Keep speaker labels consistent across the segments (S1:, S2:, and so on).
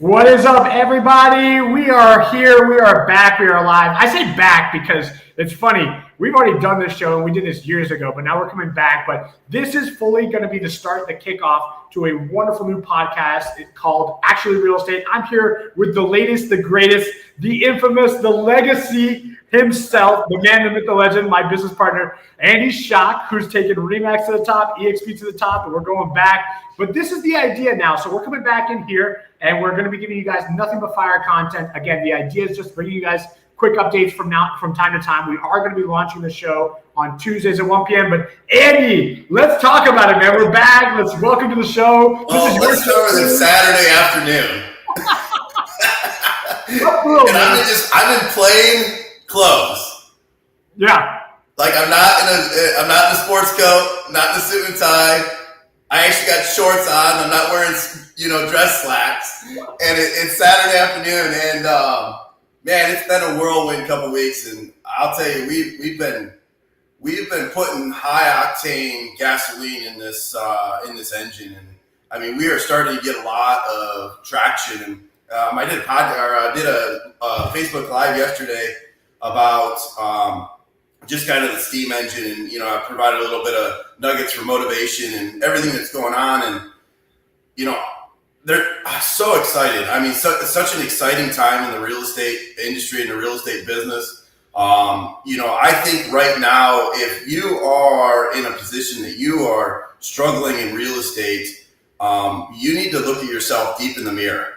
S1: What is up, everybody? We are here. We are back. We are live. I say back because it's funny. We've already done this show and we did this years ago, but now we're coming back. But this is fully going to be the start, the kickoff to a wonderful new podcast called Actually Real Estate. I'm here with the latest, the greatest, the infamous, the legacy himself, the man, the myth, the legend, my business partner, Andy Schock, who's taken RE/MAX to the top, EXP to the top, and we're going back. But this is the idea now. So we're coming back in here, and we're going to be giving you guys nothing but fire content. Again, the idea is just bringing you guys quick updates from time to time. We are going to be launching the show on Tuesdays at 1 p.m. But Andy, let's talk about it, man. We're back. Let's welcome to the show.
S2: Let's start with it Saturday afternoon. And I'm in plain clothes.
S1: Yeah.
S2: Like I'm not in a sports coat, not in a suit and tie. I actually got shorts on. I'm not wearing, dress slacks. And it's Saturday afternoon, and man, it's been a whirlwind couple weeks. And I'll tell you, we've been putting high octane gasoline in this engine, and I mean, we are starting to get a lot of traction. And I did a Facebook Live yesterday about just kind of the steam engine, and I provided a little bit of nuggets for motivation and everything that's going on, and they're so excited. I mean, such an exciting time in the real estate industry and the real estate business. I think right now, if you are in a position that you are struggling in real estate, you need to look at yourself deep in the mirror,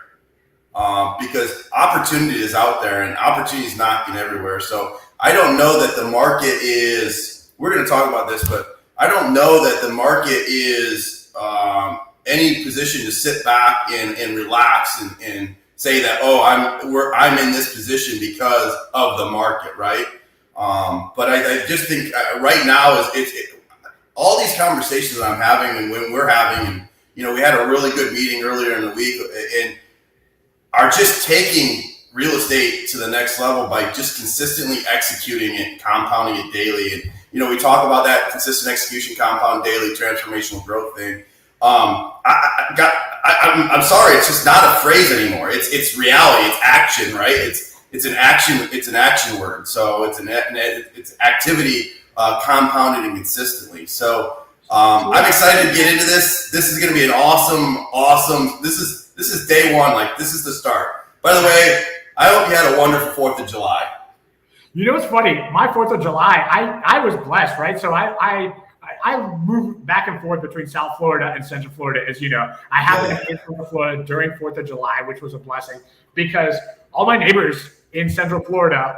S2: because opportunity is out there and opportunity is knocking everywhere. So I don't know that the market is, we're going to talk about this, but I don't know that the market is any position to sit back and relax and say that, I'm in this position because of the market, right? But I just think right now all these conversations that I'm having and when we're having, and we had a really good meeting earlier in the week, and are just taking real estate to the next level by just consistently executing it, compounding it daily. And, we talk about that consistent execution, compound daily, transformational growth thing. I'm sorry, it's just not a phrase anymore. It's reality. It's action, right? It's an action word. So it's activity compounded and consistently. So I'm excited to get into this. This is going to be an awesome. This is day one. Like, this is the start. By the way, I hope you had a wonderful 4th of July.
S1: What's funny? My 4th of July, I was blessed, right? So I moved back and forth between South Florida and Central Florida, as you know. I happened to be in Central Florida during 4th of July, which was a blessing because all my neighbors in Central Florida,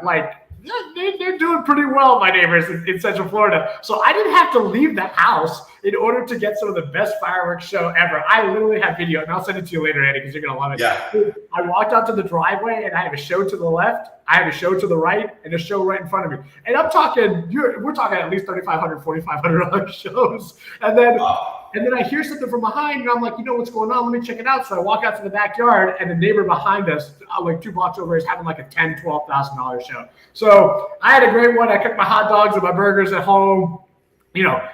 S1: they're doing pretty well, my neighbors in Central Florida. So I didn't have to leave the house in order to get some of the best fireworks show ever. I literally have video, and I'll send it to you later, Eddie, because you're going to love it.
S2: Yeah.
S1: I walked out to the driveway, and I have a show to the left, I have a show to the right, and a show right in front of me. And we're talking at least $3,500, $4,500 shows. And then I hear something from behind, and I'm like, what's going on? Let me check it out. So I walk out to the backyard, and the neighbor behind us, like 2 blocks over, is having like a $10,000, $12,000 show. So I had a great one. I cooked my hot dogs and my burgers at home,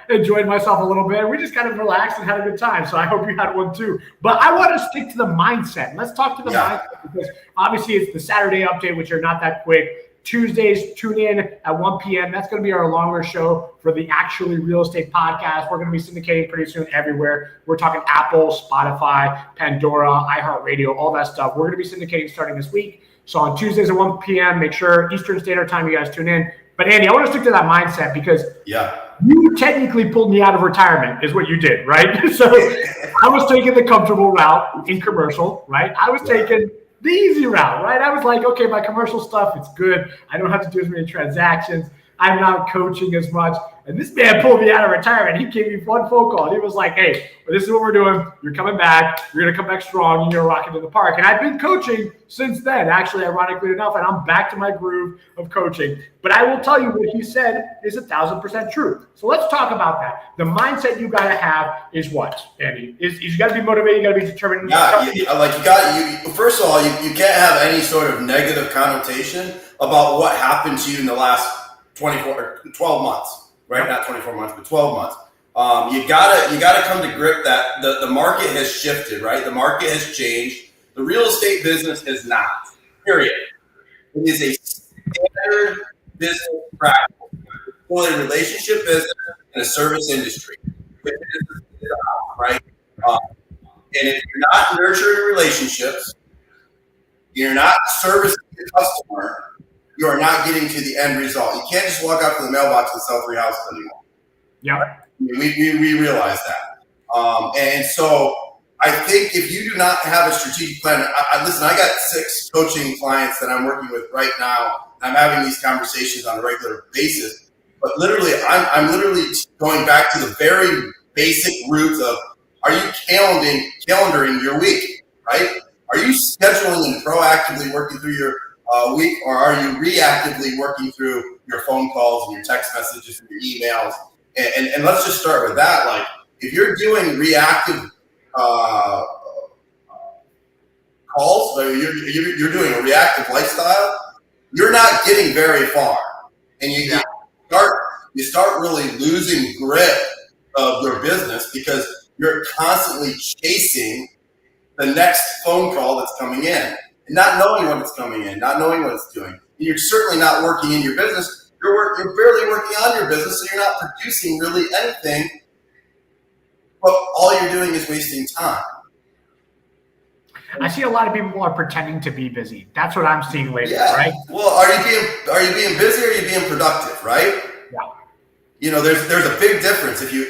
S1: enjoyed myself a little bit. We just kind of relaxed and had a good time. So I hope you had one too. But I want to stick to the mindset. Let's talk to the mindset, because obviously it's the Saturday update, which are not that quick. Tuesdays, tune in at 1 p.m. That's going to be our longer show for the Actually Real Estate podcast. We're going to be syndicating pretty soon everywhere. We're talking Apple, Spotify, Pandora, iHeartRadio, all that stuff. We're going to be syndicating starting this week. So on Tuesdays at 1 p.m., make sure Eastern Standard Time you guys tune in. But Andy, I want to stick to that mindset because you technically pulled me out of retirement is what you did, right? So I was taking the comfortable route in commercial, right? I was taking the easy route, right? I was like, okay, my commercial stuff, it's good. I don't have to do as many transactions. I'm not coaching as much. And this man pulled me out of retirement. He gave me one phone call. He was like, hey, this is what we're doing. You're coming back. You're going to come back strong. You're going to rock it in the park. And I've been coaching since then, actually, ironically enough, and I'm back to my groove of coaching. But I will tell you what he said is 1,000% true. So let's talk about that. The mindset you got to have is what, Andy? Is you got to be motivated. You got to be determined.
S2: First of all, you can't have any sort of negative connotation about what happened to you in the last 12 months. Right, not 24 months, but 12 months. You gotta come to grip that the market has shifted, right? The market has changed. The real estate business has not, period. It is a standard business practice for a relationship business and a service industry, right? And if you're not nurturing relationships, you're not servicing the customer, you are not getting to the end result. You can't just walk out to the mailbox and sell 3 houses anymore.
S1: Yeah.
S2: We realize that. And so I think if you do not have a strategic plan, listen, I got 6 coaching clients that I'm working with right now. I'm having these conversations on a regular basis, but literally, I'm literally going back to the very basic roots of, are you calendaring your week, right? Are you scheduling and proactively working through your week, or are you reactively working through your phone calls and your text messages and your emails? And let's just start with that. Like, if you're doing reactive calls, or you're doing a reactive lifestyle, you're not getting very far, and you start really losing grip of your business because you're constantly chasing the next phone call that's coming in, and not knowing when it's coming in, not knowing what it's doing. And you're certainly not working in your business. You're barely working on your business, so you're not producing really anything. But all you're doing is wasting time.
S1: I see a lot of people are pretending to be busy. That's what I'm seeing lately, right?
S2: Well, are you being busy, or are you being productive, right?
S1: Yeah.
S2: You know, there's a big difference. If you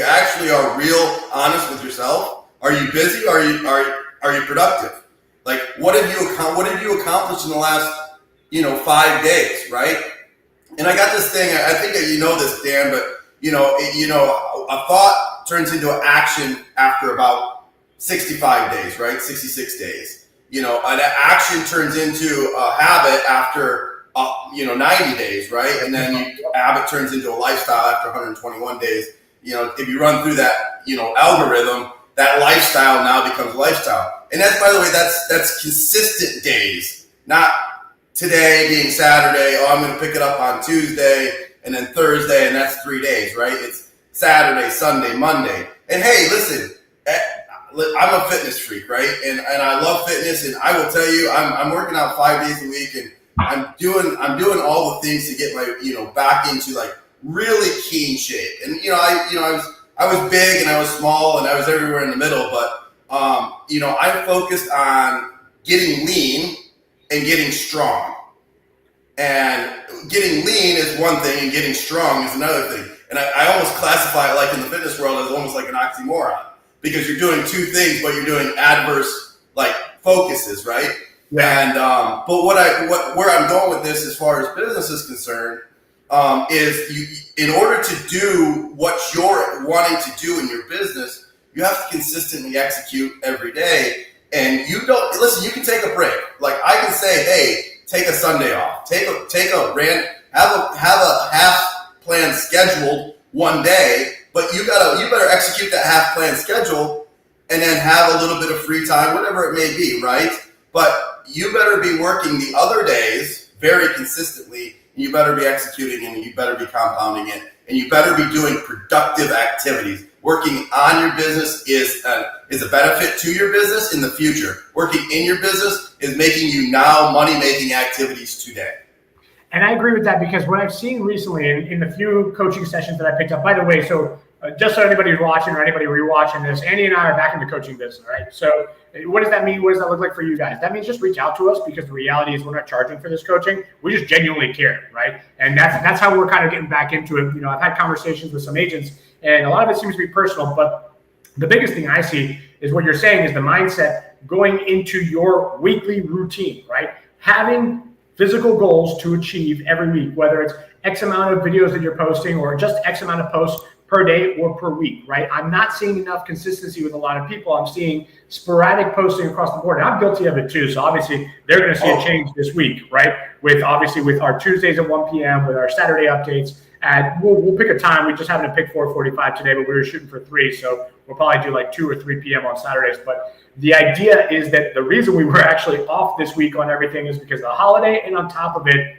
S2: actually are real honest with yourself, are you busy, or are you productive? Like, what have you accomplished in the last 5 days, right? And I got this thing. I think that you know this, Dan, but a thought turns into action after about 65 days, right? 66 days. An action turns into a habit after 90 days, right? And then habit turns into a lifestyle after 121 days. If you run through that algorithm, that lifestyle now becomes lifestyle. And that's, by the way, that's consistent days, not today being Saturday. Oh, I'm going to pick it up on Tuesday and then Thursday, and that's 3 days, right? It's Saturday, Sunday, Monday. And hey, listen, I'm a fitness freak, right? And I love fitness, and I will tell you, I'm working out 5 days a week, and I'm doing all the things to get my back into like really keen shape. And I was big and I was small and I was everywhere in the middle, but I'm focused on getting lean and getting strong. And getting lean is one thing, and getting strong is another thing. And I almost classify it, like in the fitness world, as almost like an oxymoron, because you're doing 2 things, but you're doing adverse like focuses, right? Yeah. And but where I'm going with this, as far as business is concerned, is in order to do what you're wanting to do in your business, you have to consistently execute every day. And you can take a break. Like, I can say, hey, take a Sunday off, have a half plan scheduled one day, but you better execute that half plan schedule and then have a little bit of free time, whatever it may be, right? But you better be working the other days very consistently, and you better be executing, and you better be compounding it, and you better be doing productive activities. Working on your business is a benefit to your business in the future. Working in your business is making you now money-making activities today.
S1: And I agree with that, because what I've seen recently in the few coaching sessions that I picked up, by the way, so just so anybody who's watching or anybody rewatching this, Andy and I are back in the coaching business, right? So what does that mean? What does that look like for you guys? That means just reach out to us, because the reality is we're not charging for this coaching. We just genuinely care, right? And that's how we're kind of getting back into it. I've had conversations with some agents, and a lot of it seems to be personal, but the biggest thing I see is what you're saying is the mindset going into your weekly routine, right? Having physical goals to achieve every week, whether it's X amount of videos that you're posting or just X amount of posts per day or per week, right? I'm not seeing enough consistency with a lot of people. I'm seeing sporadic posting across the board. And I'm guilty of it too. So obviously they're going to see a change this week, right? With our Tuesdays at 1 p.m., with our Saturday updates. And we'll pick a time. We just happened to pick 4:45 today, but we were shooting for 3. So we'll probably do like 2 or 3 p.m. on Saturdays. But the idea is that the reason we were actually off this week on everything is because of the holiday. And on top of it,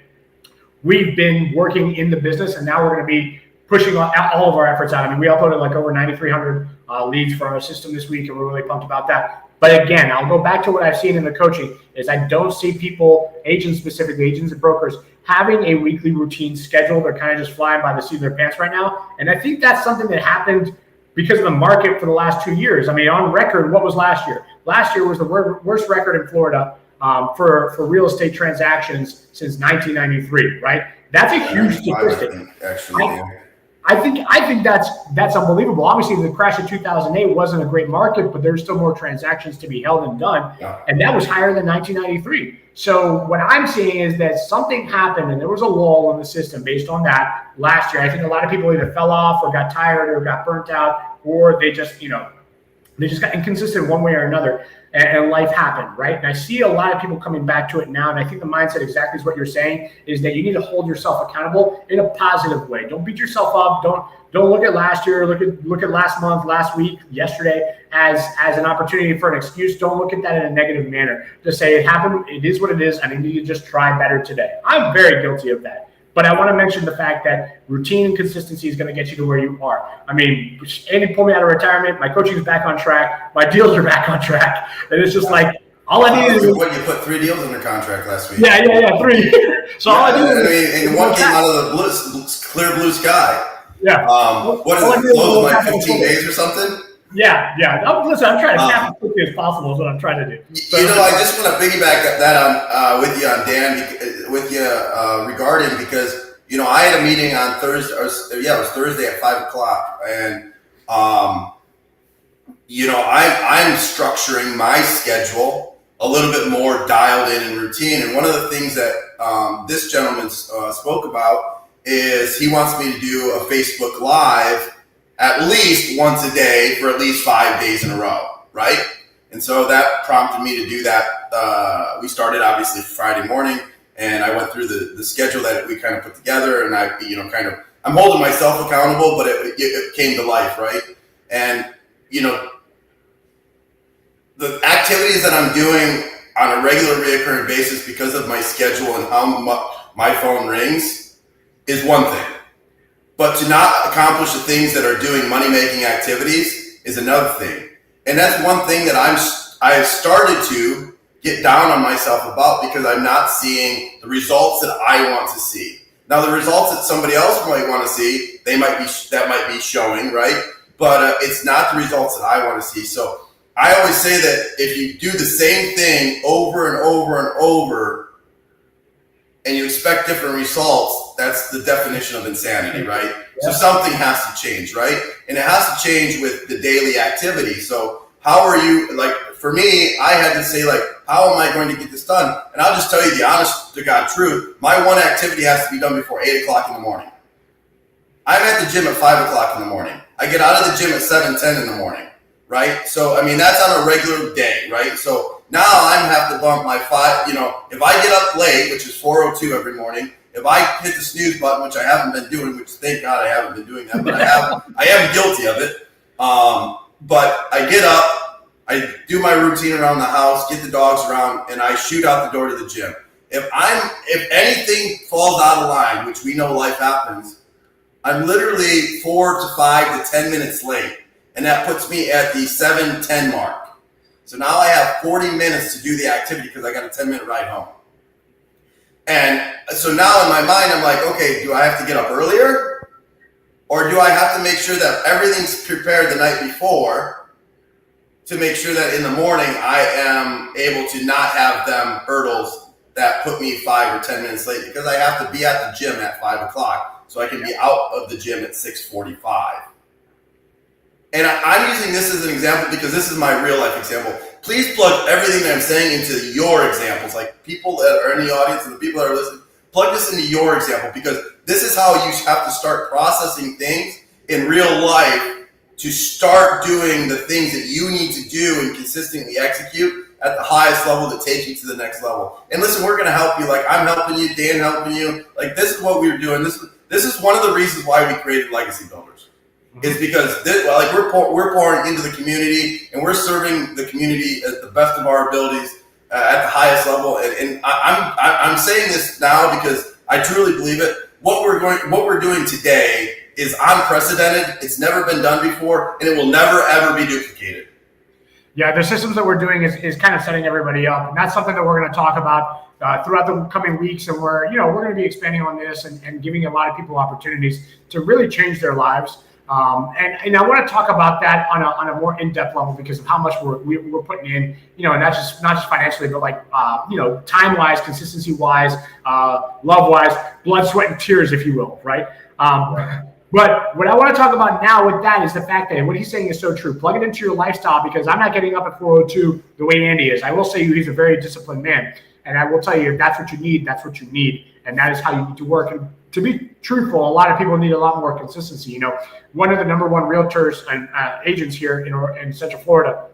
S1: we've been working in the business, and now we're going to be pushing all of our efforts out. I mean, we uploaded like over 9,300 leads for our system this week, and we're really pumped about that. But again, I'll go back to what I've seen in the coaching is I don't see people, agents specifically, agents and brokers, having a weekly routine schedule. They're kind of just flying by the seat of their pants right now. And I think that's something that happened because of the market for the last 2 years. I mean, on record, what was last year? Last year was the worst record in Florida for real estate transactions since 1993, right? That's a huge statistic. I think that's unbelievable. Obviously, the crash of 2008 wasn't a great market, but there's still more transactions to be held and done, and that was higher than 1993. So what I'm seeing is that something happened, and there was a lull in the system based on that last year. I think a lot of people either fell off or got tired or got burnt out, or they just got inconsistent one way or another, and life happened, right? And I see a lot of people coming back to it now, and I think the mindset exactly is what you're saying, is that you need to hold yourself accountable in a positive way. Don't beat yourself up. Don't look at last year, look at last month, last week, yesterday as an opportunity for an excuse. Don't look at that in a negative manner. Just say it happened, it is what it is, and I need to just try better today. I'm very guilty of that. But I want to mention the fact that routine and consistency is going to get you to where you are. I mean, Andy pulled me out of retirement. My coaching is back on track. My deals are back on track. And it's just like, all I need is...
S2: What, you put 3 deals under contract last week?
S1: Yeah, 3. So all I do
S2: is... and one came out of the clear blue sky.
S1: Yeah.
S2: What is it, close in like 15 days or something?
S1: Yeah. Listen, I'm trying to cap as quickly as possible is what I'm trying to do. So,
S2: I just want to piggyback that on with you on Dan, with you regarding, because, I had a meeting on Thursday, it was Thursday at 5:00. And, I'm structuring my schedule a little bit more dialed in and routine. And one of the things that this gentleman spoke about is he wants me to do a Facebook Live at least once a day for at least 5 days in a row, right? And so that prompted me to do that. We started obviously Friday morning, and I went through the schedule that we kind of put together, and I'm holding myself accountable, but it came to life, right? And, the activities that I'm doing on a regular reoccurring basis because of my schedule and how much my phone rings is one thing. But to not accomplish the things that are doing money-making activities is another thing. And that's one thing that I've started to get down on myself about, because I'm not seeing the results that I want to see. Now, the results that somebody else might want to see, that might be showing, right? But it's not the results that I want to see. So I always say that if you do the same thing over and over and over, and you expect different results, that's the definition of insanity, right? Yeah. So something has to change, right? And it has to change with the daily activity. So how are you, like, for me, I had to say, like, how am I going to get this done? And I'll just tell you the honest to God truth. My one activity has to be done before 8 o'clock in the morning. I'm at the gym at 5 o'clock in the morning. I get out of the gym at 7:10 in the morning, right? So, I mean, that's on a regular day, right? So now I have to bump my 5, if I get up late, which is 4:02 every morning, if I hit the snooze button, which I haven't been doing, which thank God I haven't been doing that, but I am guilty of it. But I get up, I do my routine around the house, get the dogs around, and I shoot out the door to the gym. If anything falls out of line, which we know life happens, I'm literally 4 to 5 to 10 minutes late. And that puts me at the 7:10 mark. So now I have 40 minutes to do the activity because I got a 10-minute ride home. And so now in my mind, I'm like, okay, do I have to get up earlier? Or do I have to make sure that everything's prepared the night before to make sure that in the morning I am able to not have them hurdles that put me 5 or 10 minutes late, because I have to be at the gym at 5 o'clock so I can be out of the gym at 6:45. And I'm using this as an example because this is my real life example. Please plug everything that I'm saying into your examples. Like, people that are in the audience and the people that are listening, plug this into your example, because this is how you have to start processing things in real life to start doing the things that you need to do and consistently execute at the highest level to take you to the next level. And listen, we're going to help you. Like, I'm helping you, Dan helping you. Like, this is what we're doing. This is one of the reasons why we created Legacy Builders. Is because we're pouring into the community, and we're serving the community at the best of our abilities at the highest level. And I'm saying this now because I truly believe it. What we're doing today is unprecedented. It's never been done before, and it will never ever be duplicated.
S1: Yeah, the systems that we're doing is kind of setting everybody up, and that's something that we're going to talk about throughout the coming weeks. And we're going to be expanding on this and giving a lot of people opportunities to really change their lives. And I want to talk about that on a more in-depth level because of how much we're putting in, and not just financially, but like time-wise, consistency-wise, love-wise, blood, sweat, and tears, if you will, right? But what I want to talk about now with that is the fact that what he's saying is so true. Plug it into your lifestyle, because I'm not getting up at 4:02 the way Andy is. I will say he's a very disciplined man. And I will tell you, if that's what you need, that's what you need. And that is how you need to work. And to be truthful, a lot of people need a lot more consistency. One of the number one realtors and agents here in Central Florida,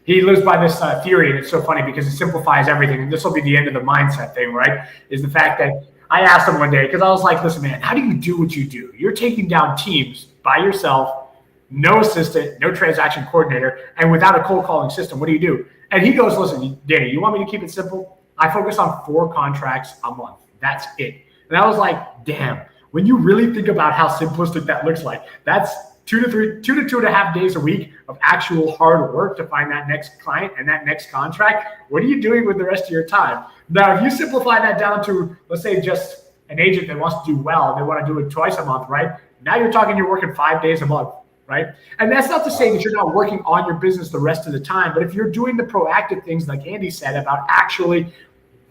S1: he lives by this theory, and it's so funny because it simplifies everything. And this will be the end of the mindset thing, right? Is the fact that I asked him one day, because I was like, listen, man, how do you do what you do? You're taking down teams by yourself, no assistant, no transaction coordinator, and without a cold calling system. What do you do? And he goes, listen, Danny, you want me to keep it simple? I focus on 4 contracts a month. That's it. And I was like, damn, when you really think about how simplistic that looks like, that's 2 to 2.5 days a week of actual hard work to find that next client and that next contract. What are you doing with the rest of your time? Now, if you simplify that down to, let's say, just an agent that wants to do well, and they want to do it twice a month, right? Now you're talking you're working 5 days a month, right? And that's not to say that you're not working on your business the rest of the time, but if you're doing the proactive things like Andy said about actually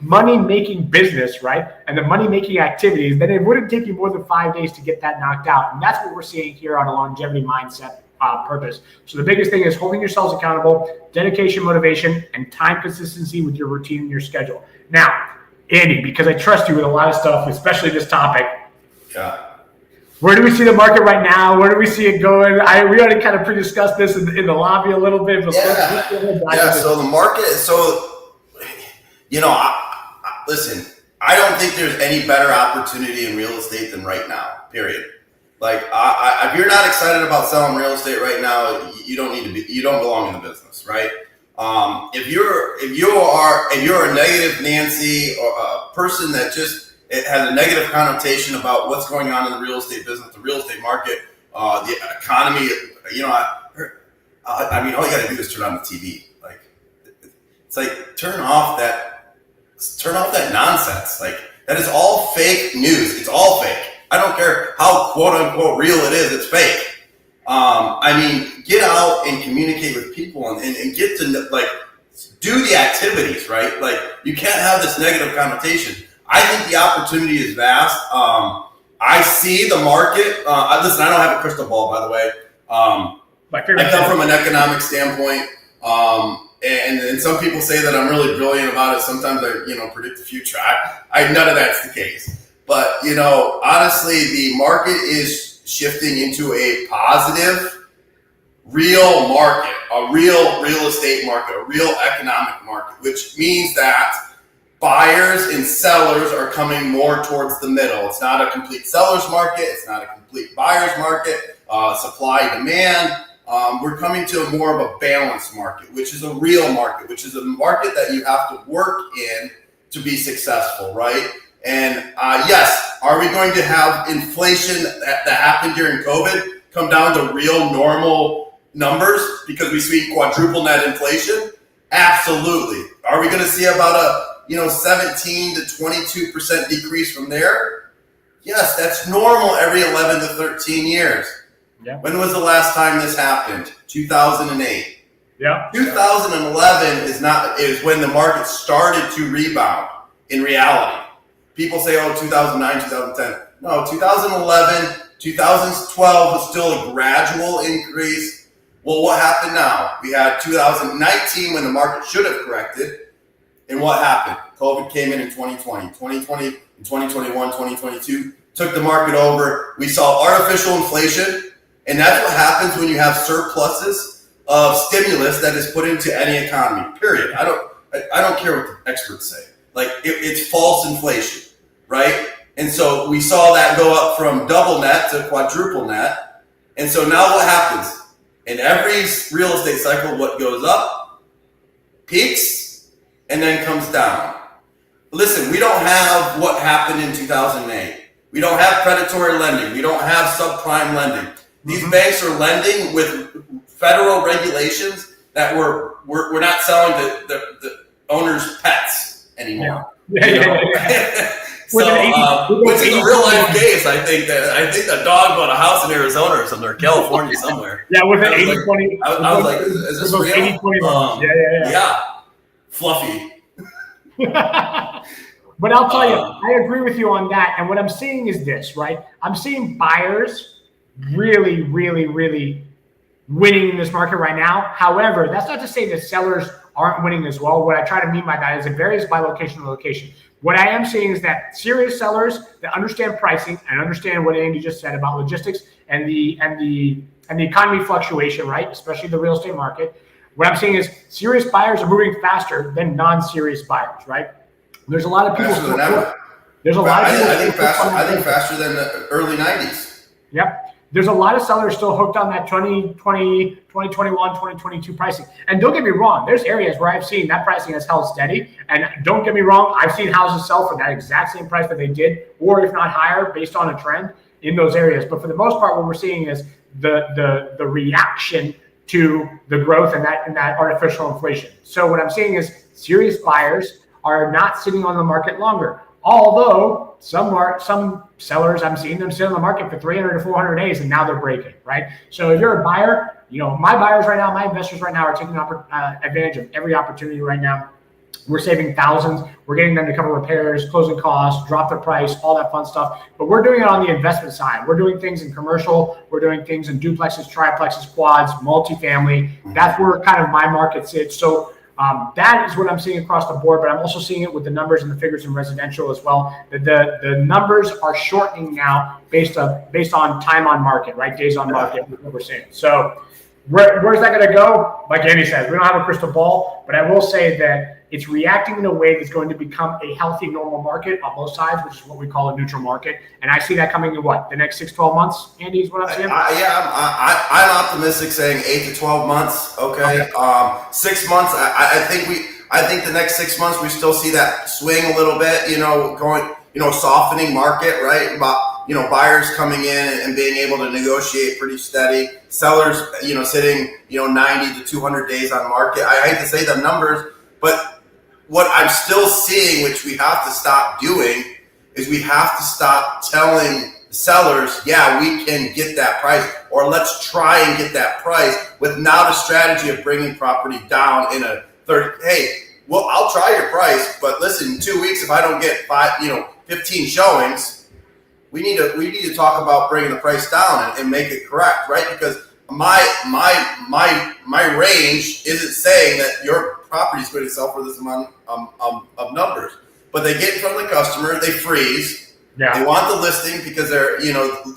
S1: money-making business, right? And the money-making activities, then it wouldn't take you more than 5 days to get that knocked out. And that's what we're seeing here on a longevity mindset purpose. So the biggest thing is holding yourselves accountable, dedication, motivation, and time consistency with your routine and your schedule. Now, Andy, because I trust you with a lot of stuff, especially this topic.
S2: Yeah.
S1: Where do we see the market right now? Where do we see it going? We already kind of pre-discussed this in the lobby a little bit. But
S2: So the market, listen, I don't think there's any better opportunity in real estate than right now, period. Like, if you're not excited about selling real estate right now, you don't belong in the business, right? If you're a negative Nancy or a person that it has a negative connotation about what's going on in the real estate business, the real estate market, the economy, all you got to do is turn on the TV. Like, it's like turn off that nonsense. Like, that is all fake news. It's all fake. I don't care how quote unquote real it is. It's fake. Get out and communicate with people and get to do the activities, right? Like, you can't have this negative connotation. I think the opportunity is vast. I see the market. Listen, I don't have a crystal ball, by the way. I come from an economic standpoint. And some people say that I'm really brilliant about it. Sometimes I, predict the future. None of that's the case. But, honestly, the market is shifting into a positive, real market, a real estate market, a real economic market, which means that buyers and sellers are coming more towards the middle. It's not a complete seller's market. It's not a complete buyer's market. Supply, demand. We're coming to more of a balanced market, which is a real market, which is a market that you have to work in to be successful, right? And yes, are we going to have inflation that happened during COVID come down to real normal numbers because we see quadruple net inflation? Absolutely. Are we going to see about a 17 to 22% decrease from there? Yes, that's normal every 11 to 13 years.
S1: Yeah.
S2: When was the last time this happened? 2008.
S1: Yeah.
S2: 2011 is when the market started to rebound in reality. People say, 2009, 2010. No, 2011, 2012 was still a gradual increase. Well, what happened now? We had 2019 when the market should have corrected. And what happened? COVID came in 2020. 2020, 2021, 2022 took the market over. We saw artificial inflation. And that's what happens when you have surpluses of stimulus that is put into any economy, period. I don't care what the experts say. Like, it's false inflation, right? And so we saw that go up from double net to quadruple net. And so now what happens? In every real estate cycle, what goes up peaks and then comes down. Listen, we don't have what happened in 2008. We don't have predatory lending. We don't have subprime lending. These banks are lending with federal regulations that we're not selling the owner's pets anymore.
S1: Yeah.
S2: So, which is a real life case. I think the dog bought a house in Arizona or something, or California somewhere.
S1: Yeah, with an 80-20.
S2: I was like, is this real?
S1: 80-20 loans. Yeah.
S2: Fluffy.
S1: But I'll tell you, I agree with you on that. And what I'm seeing is this, right? I'm seeing buyers really, really, really winning in this market right now. However, that's not to say that sellers aren't winning as well. What I try to mean by that is it varies by location to location. What I am seeing is that serious sellers that understand pricing and understand what Andy just said about logistics and the economy fluctuation, right? Especially the real estate market. What I'm seeing is serious buyers are moving faster than non-serious buyers, right? There's a lot of people. There's a lot of people.
S2: I think faster than the early 90s.
S1: Yep. There's a lot of sellers still hooked on that 2020, 2021, 2022 pricing. And don't get me wrong, there's areas where I've seen that pricing has held steady. And don't get me wrong, I've seen houses sell for that exact same price that they did, or if not higher, based on a trend in those areas. But for the most part, what we're seeing is the reaction to the growth and that artificial inflation. So what I'm seeing is serious buyers are not sitting on the market longer. Although some sellers, I'm seeing them sit on the market for 300 to 400 days, and now they're breaking, right? So if you're a buyer, my buyers right now, my investors right now are taking advantage of every opportunity right now. We're saving thousands. We're getting them to cover repairs, closing costs, drop their price, all that fun stuff. But we're doing it on the investment side. We're doing things in commercial. We're doing things in duplexes, triplexes, quads, multifamily. That's where kind of my market sits. So that is what I'm seeing across the board, but I'm also seeing it with the numbers and the figures in residential as well. The numbers are shortening now based on time on market, right? Days on market, what we're seeing. So where's that going to go? Like Andy said, we don't have a crystal ball, but I will say that it's reacting in a way that's going to become a healthy, normal market on both sides, which is what we call a neutral market. And I see that coming in the next 6-12 months, Andy, is what I'm saying?
S2: I'm optimistic saying 8 to 12 months. Okay. 6 months. I think the next 6 months, we still see that swing a little bit, going, softening market, right? Buyers coming in and being able to negotiate pretty steady. Sellers, sitting, 90 to 200 days on market. I hate to say the numbers, but what I'm still seeing, which we have to stop doing, is we have to stop telling sellers, yeah, we can get that price, or let's try and get that price without a strategy of bringing property down in a third. Hey, well, I'll try your price, but listen, in 2 weeks, if I don't get 15 showings, we need to talk about bringing the price down and make it correct, right? Because my range isn't saying that your property is going to sell for this amount of numbers, but they get in front of the customer, they freeze, they want the listing because their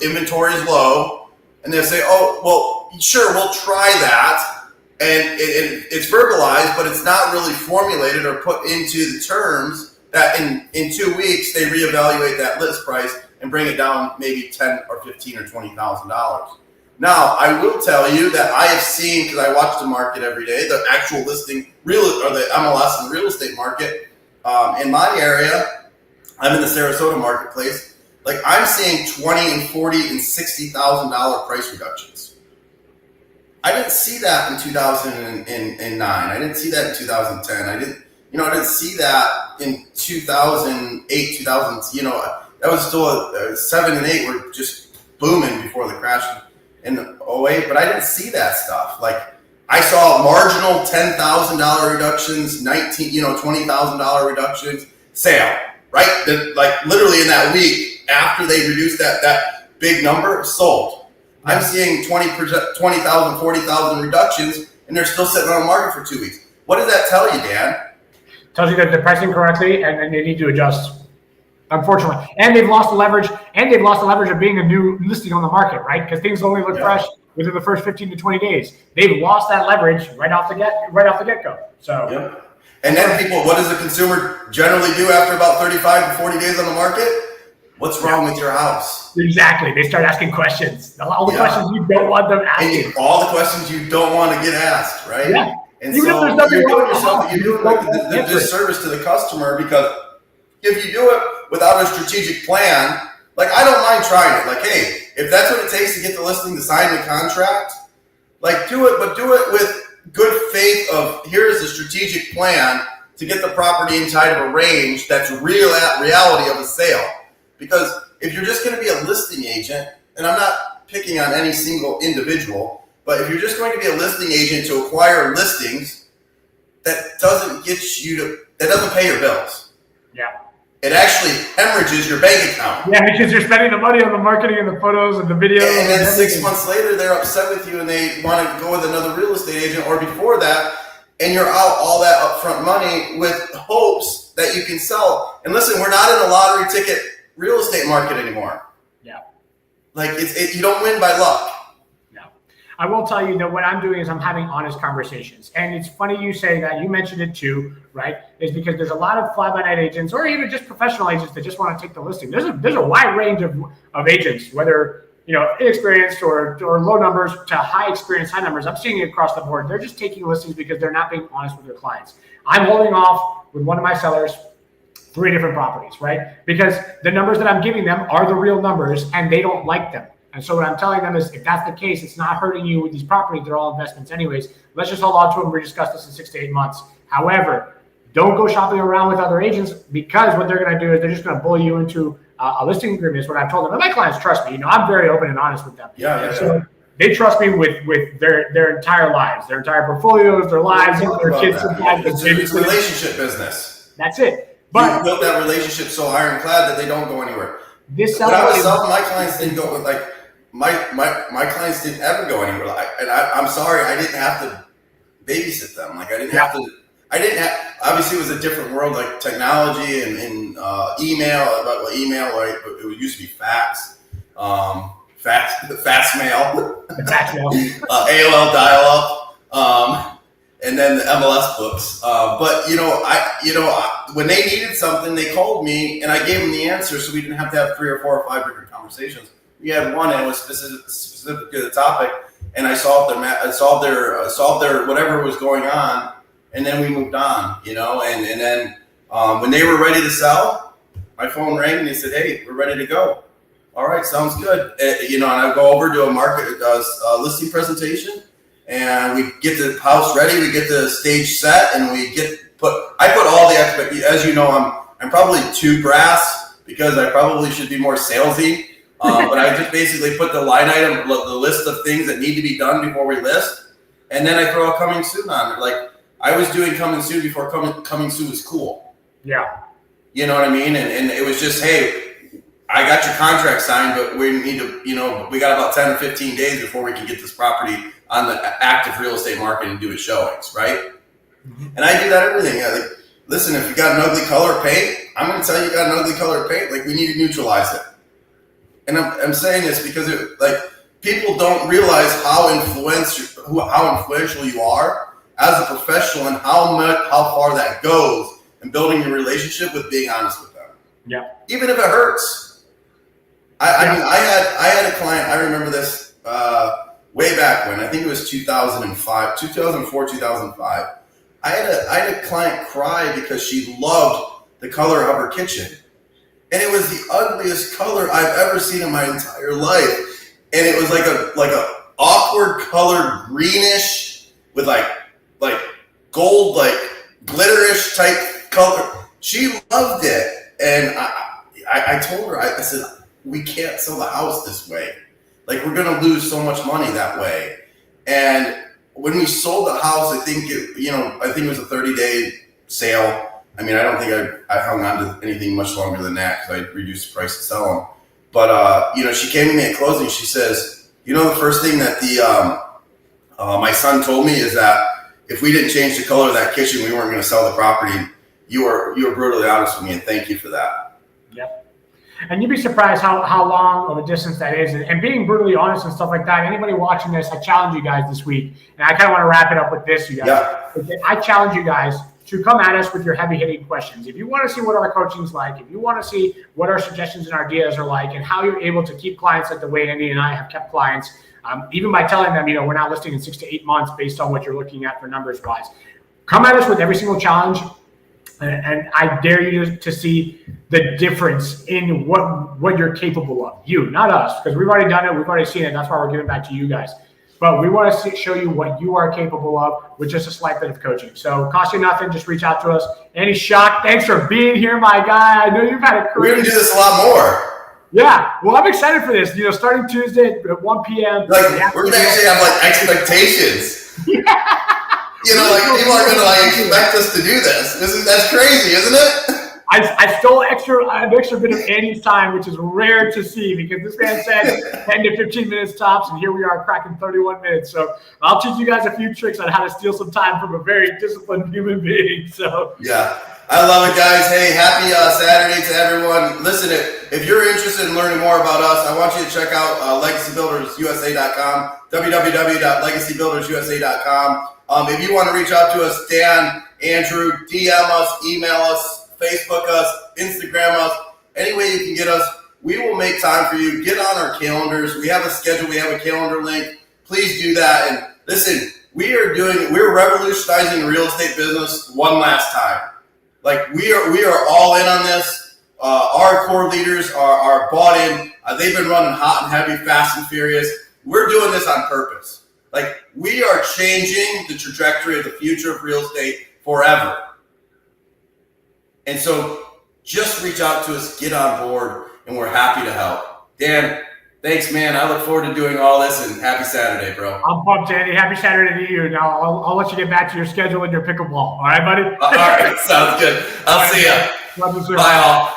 S2: inventory is low, and they say, oh, well, sure, we'll try that, and it's verbalized, but it's not really formulated or put into the terms that in 2 weeks they reevaluate that list price and bring it down maybe $10 or $15 or $20,000. Now, I will tell you that I have seen, because I watch the market every day, the actual listing, or the MLS and real estate market in my area. I'm in the Sarasota marketplace. Like, I'm seeing $20,000 and $40,000 and $60,000 price reductions. I didn't see that in 2009. I didn't see that in 2010. I didn't see that in 2008, 2000. That was still 7 and 8 were just booming before the crash in 08, but I didn't see that stuff. Like, I saw marginal $10,000 reductions, $20,000 reductions, sale, right? Like, literally in that week after they reduced that big number, sold. I'm seeing 20%, 20,000, 40,000 reductions, and they're still sitting on the market for 2 weeks. What does that tell you, Dan?
S1: Tells you that they're pricing correctly and they need to adjust. Unfortunately, and they've lost the leverage, of being a new listing on the market, right? Because things only look fresh within the first 15 to 20 days. They've lost that leverage right off the get-go. So,
S2: and then people, what does the consumer generally do after about 35 to 40 days on the market? What's wrong with your house?
S1: Exactly. They start asking questions. All the questions you don't want them asking.
S2: All the questions you don't want to get asked, right?
S1: Yeah.
S2: And even so you're doing the disservice to the customer, because if you do it without a strategic plan, like, I don't mind trying it. Like, hey, if that's what it takes to get the listing to sign the contract, like, do it, but do it with good faith of here's a strategic plan to get the property inside of a range that's reality of a sale. Because if you're just going to be a listing agent, and I'm not picking on any single individual, but if you're just going to be a listing agent to acquire listings, that doesn't pay your bills.
S1: Yeah.
S2: It actually hemorrhages your bank account.
S1: Yeah, because you're spending the money on the marketing and the photos and the videos.
S2: And then 6 months later, they're upset with you and they want to go with another real estate agent, or before that, and you're out all that upfront money with hopes that you can sell. And listen, we're not in a lottery ticket real estate market anymore.
S1: Yeah.
S2: Like you don't win by luck.
S1: I will tell you that what I'm doing is I'm having honest conversations. And it's funny you say that. You mentioned it too, right? Is because there's a lot of fly-by-night agents or even just professional agents that just want to take the listing. There's a wide range of agents, whether inexperienced or low numbers to high experience, high numbers. I'm seeing it across the board. They're just taking listings because they're not being honest with their clients. I'm holding off with one of my sellers 3 different properties, right? Because the numbers that I'm giving them are the real numbers and they don't like them. And so what I'm telling them is, if that's the case, it's not hurting you with these properties. They're all investments anyways. Let's just hold on to them. We discuss this in 6 to 8 months. However, don't go shopping around with other agents, because what they're going to do is they're just going to bully you into a listing agreement is what I've told them. And my clients trust me. I'm very open and honest with them. So they trust me with their entire lives, their entire portfolios, their lives, their kids.
S2: It's a relationship business.
S1: That's it.
S2: But you built that relationship so ironclad that they don't go anywhere. When I was selling, my clients didn't go like. My clients didn't ever go anywhere. I'm sorry, I didn't have to babysit them. Like I didn't have. Obviously it was a different world, like technology and email, right? But it used to be fax, fast mail, AOL dial-up, and then the MLS books. But when they needed something, they called me and I gave them the answer, so we didn't have to have 3 or 4 or 5 different conversations. We had one, and it was specific to the topic, and I solved their whatever was going on, and then we moved on, and then when they were ready to sell, my phone rang and they said, "Hey, we're ready to go." All right, sounds good. And I go over to a listing presentation, and we get the house ready, we get the stage set, and I put all the expectations. As you know, I'm probably too brass because I probably should be more salesy. But I just basically put the line item, the list of things that need to be done before we list, and then I throw a coming soon on it. Like I was doing coming soon before coming soon was cool.
S1: Yeah.
S2: You know what I mean? And it was just, hey, I got your contract signed, but we need to, we got about 10 or 15 days before we can get this property on the active real estate market and do its showings, right? Mm-hmm. And I do that everything. Like, listen, if you got an ugly color paint, I'm going to tell you got an ugly color paint. Like we need to neutralize it. And I'm saying this because people don't realize how influential you are as a professional and how far that goes in building your relationship with being honest with them.
S1: Yeah. Even
S2: if it hurts. I mean, I had a client. I remember this way back when. I think it was 2004, 2005. I had a client cry because she loved the color of her kitchen. And it was the ugliest color I've ever seen in my entire life. And it was like a awkward color, greenish with like gold, like glitterish type color. She loved it. And I told her, I said, we can't sell the house this way. Like we're going to lose so much money that way. And when we sold the house, I think it was a 30-day sale. I mean, I don't think I hung on to anything much longer than that because I reduced the price to sell them. But, she came to me at closing. She says, the first thing that my son told me is that if we didn't change the color of that kitchen, we weren't going to sell the property. You were brutally honest with me, and thank you for that.
S1: Yep. And you'd be surprised how long of a distance that is. And being brutally honest and stuff like that, anybody watching this, I challenge you guys this week. And I kind of want to wrap it up with this, you guys. Yeah. I challenge you guys to come at us with your heavy-hitting questions. If you want to see what our coaching is like, if you want to see what our suggestions and ideas are like, and how you're able to keep clients like the way Andy and I have kept clients, even by telling them, we're not listing in 6 to 8 months based on what you're looking at for numbers-wise. Come at us with every single challenge, and I dare you to see the difference in what you're capable of. You, not us, because we've already done it. We've already seen it. That's why we're giving back to you guys. but we want to show you what you are capable of with just a slight bit of coaching. So cost you nothing. Just reach out to us. Andy Schock, thanks for being here, my guy. I know you've had a crazy.
S2: We're going to do this a lot more.
S1: Yeah, well, I'm excited for this. Starting Tuesday at 1 p.m.
S2: Like, we're going to actually have, like, expectations.
S1: Yeah.
S2: People are going to, expect us to do this. That's crazy, isn't it?
S1: I stole an extra bit of Andy's time, which is rare to see because this man said 10 to 15 minutes tops, and here we are cracking 31 minutes. So I'll teach you guys a few tricks on how to steal some time from a very disciplined human being. So yeah.
S2: I love it, guys. Hey, happy Saturday to everyone. Listen, if you're interested in learning more about us, I want you to check out LegacyBuildersUSA.com, www.LegacyBuildersUSA.com. If you want to reach out to us, Dan, Andrew, DM us, email us, Facebook us, Instagram us, any way you can get us, we will make time for you. Get on our calendars. We have a schedule. We have a calendar link. Please do that. And listen, we're revolutionizing the real estate business one last time. Like we are all in on this. Our core leaders are bought in. They've been running hot and heavy, fast and furious. We're doing this on purpose. Like we are changing the trajectory of the future of real estate forever. And so just reach out to us, get on board, and we're happy to help. Dan, thanks, man. I look forward to doing all this, and happy Saturday, bro.
S1: I'm pumped, Andy. Happy Saturday to you. Now I'll let you get back to your schedule and your pickleball. All right, buddy?
S2: All right, sounds good. I'll see you. Bye, all.